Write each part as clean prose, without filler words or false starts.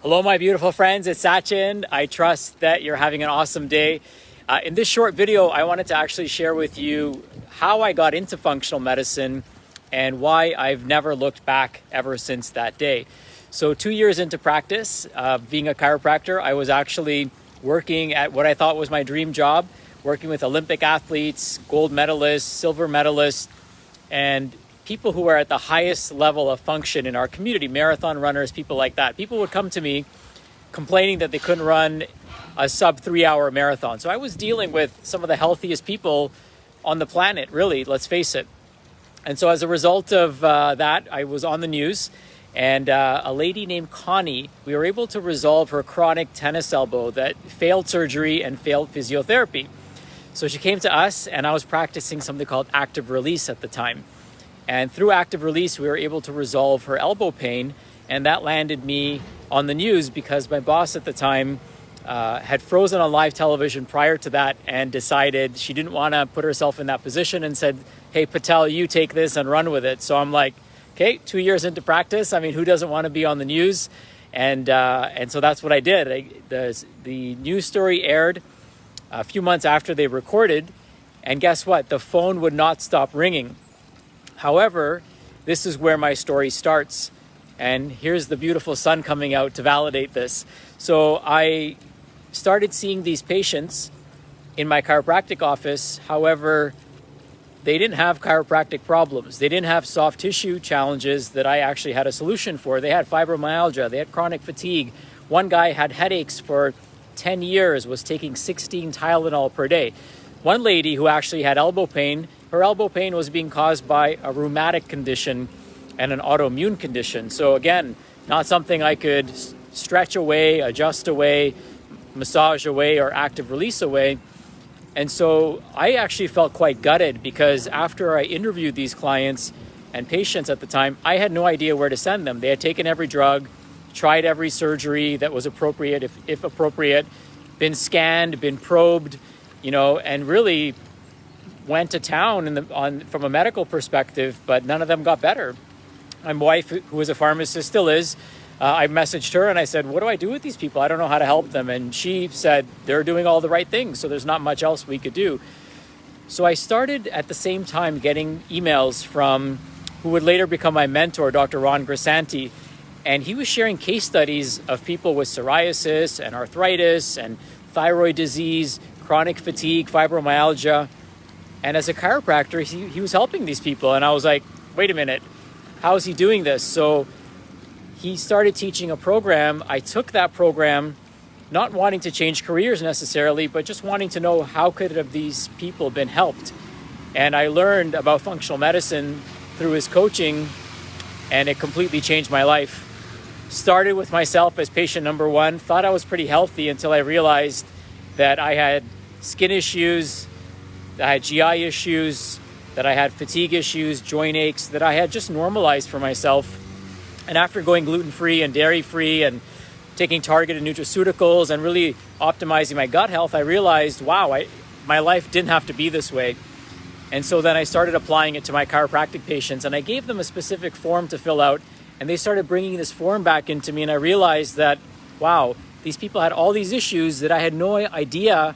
Hello, my beautiful friends. It's Sachin. I trust that you're having an awesome day. In this short video, I wanted to actually share with you how I got into functional medicine and why I've never looked back ever since that day. So 2 years into practice, being a chiropractor, I was actually working at what I thought was my dream job, working with Olympic athletes, gold medalists, silver medalists, and people who are at the highest level of function in our community, marathon runners, people like that. People would come to me complaining that they couldn't run a sub 3-hour marathon. So I was dealing with some of the healthiest people on the planet, really, let's face it. And so as a result of that, I was on the news, and a lady named Connie, we were able to resolve her chronic tennis elbow that failed surgery and failed physiotherapy. So she came to us, and I was practicing something called active release at the time. And through active release, we were able to resolve her elbow pain. And that landed me on the news because my boss at the time had frozen on live television prior to that and decided she didn't want to put herself in that position and said, "Hey, Patel, you take this and run with it." So I'm like, okay, 2 years into practice. I mean, who doesn't want to be on the news? And so that's what I did. The news story aired a few months after they recorded. And guess what? The phone would not stop ringing. However, this is where my story starts. And here's the beautiful sun coming out to validate this. So I started seeing these patients in my chiropractic office. However, they didn't have chiropractic problems. They didn't have soft tissue challenges that I actually had a solution for. They had fibromyalgia, they had chronic fatigue. One guy had headaches for 10 years, was taking 16 Tylenol per day. One lady who actually had elbow pain, her elbow pain was being caused by a rheumatic condition and an autoimmune condition. So again, not something I could stretch away, adjust away, massage away, or active release away. And so I actually felt quite gutted because after I interviewed these clients and patients at the time, I had no idea where to send them. They had taken every drug, tried every surgery that was appropriate, if appropriate, been scanned, been probed, and really went to town from a medical perspective, but none of them got better. My wife, who is a pharmacist, still is, I messaged her and I said, what do I do with these people? I don't know how to help them. And she said, they're doing all the right things, so there's not much else we could do. So I started at the same time getting emails from who would later become my mentor, Dr. Ron Grisanti. And he was sharing case studies of people with psoriasis and arthritis and thyroid disease, chronic fatigue, fibromyalgia. And as a chiropractor, he was helping these people. And I was like, wait a minute, how is he doing this? So he started teaching a program. I took that program, not wanting to change careers necessarily, but just wanting to know how could have these people been helped. And I learned about functional medicine through his coaching, and it completely changed my life. Started with myself as patient number one, thought I was pretty healthy until I realized that I had skin issues, that I had GI issues, that I had fatigue issues, joint aches, that I had just normalized for myself. And after going gluten-free and dairy-free and taking targeted nutraceuticals and really optimizing my gut health, I realized, wow, my life didn't have to be this way. And so then I started applying it to my chiropractic patients, and I gave them a specific form to fill out, and they started bringing this form back into me, and I realized that, wow, these people had all these issues that I had no idea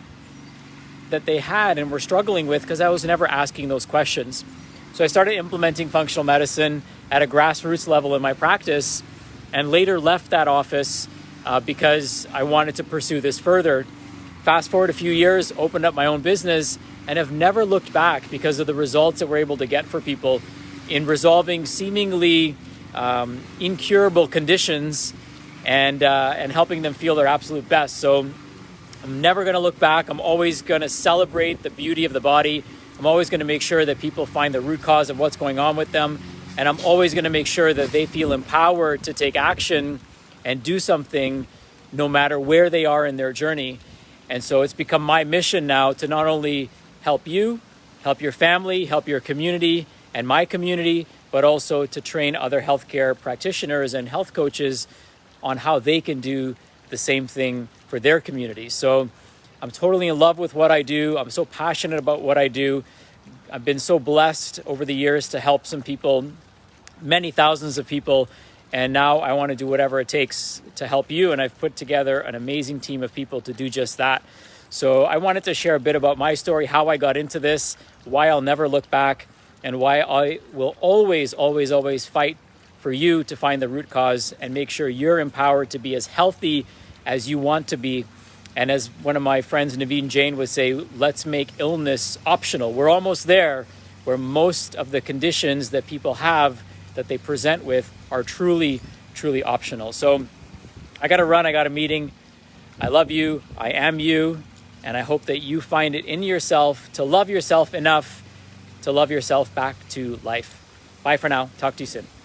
that they had and were struggling with because I was never asking those questions. So I started implementing functional medicine at a grassroots level in my practice, and later left that office because I wanted to pursue this further. Fast forward a few years, opened up my own business, and have never looked back because of the results that we're able to get for people in resolving seemingly incurable conditions and helping them feel their absolute best. So I'm never going to look back. I'm always going to celebrate the beauty of the body. I'm always going to make sure that people find the root cause of what's going on with them. And I'm always going to make sure that they feel empowered to take action and do something no matter where they are in their journey. And so it's become my mission now to not only help you, help your family, help your community and my community, but also to train other healthcare practitioners and health coaches on how they can do the same thing for their community. So I'm totally in love with what I do. I'm so passionate about what I do. I've been so blessed over the years to help some people, many thousands of people, And now I want to do whatever it takes to help you. And I've put together an amazing team of people to do just that. So I wanted to share a bit about my story, how I got into this, why I'll never look back, and why I will always, always, always fight for you to find the root cause and make sure you're empowered to be as healthy as you want to be. And as one of my friends, Naveen Jain, would say, let's make illness optional. We're almost there, where most of the conditions that people have that they present with are truly, truly optional. So I got to run. I got a meeting. I love you. I am you. And I hope that you find it in yourself to love yourself enough to love yourself back to life. Bye for now. Talk to you soon.